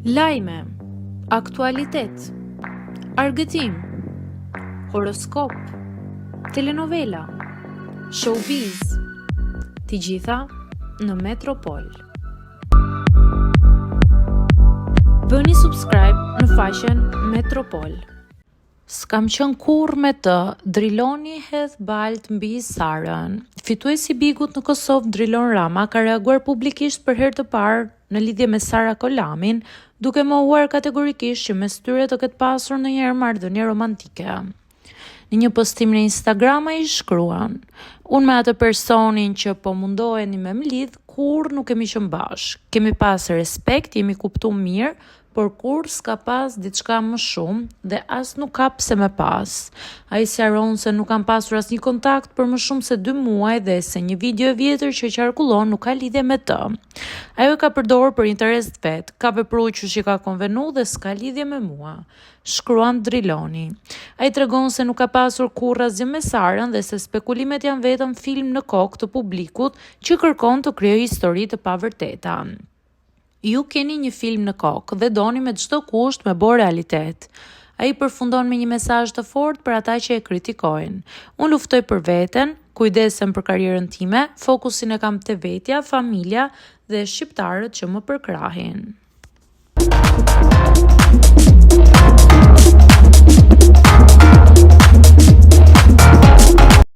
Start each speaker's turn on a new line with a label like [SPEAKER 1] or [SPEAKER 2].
[SPEAKER 1] Lajme, aktualitet, argëtim, horoskop, telenovela, showbiz, të gjitha në Metropol. Bëni subscribe në faqen Metropol. S'kam qenë kurrë me të, Driloni hedh balt mbi Sarën. Fituesi Bigut në Kosovë, Drilon Rama, ka reaguar publikisht për herë të parë në lidhje me Sara Kolamin, duke mohuar kategorikisht që mes tyre të ketë pasur ndonjëherë marrëdhënie romantike. Në një postim në Instagram ai shkruan: "Unë me atë personin që po mundoheni me më lidh, kurrë nuk kemi qenë bashkë. Kemi pas respekt, jemi kuptuar mirë, por kur s'ka pas diçka më shumë dhe as nuk ka pse me pas." Ai sqaron se nuk kanë pasur asnjë kontakt për më shumë se 2 muaj dhe se një video e vjetër që qarkullon nuk ka lidhje me të. Ajo ka përdorur për interes të vet, ka vepruar që i ka konvenu dhe s'ka lidhje me mua, shkruan Driloni. Ai tregon se nuk ka pasur kurrë asgjë me Sarën dhe se spekulimet janë vetëm film në kokë të publikut që kërkon të krijojë histori të pavërteta. Ju keni një film në kokë dhe doni me çdo kusht me bë realitet. Ai përfundon me një mesazh të fortë për ata që e kritikojnë. Unë luftoj për veten, kujdesem për karrierën time, fokusin e kam te vetja, familja dhe shqiptarët që më përkrahin.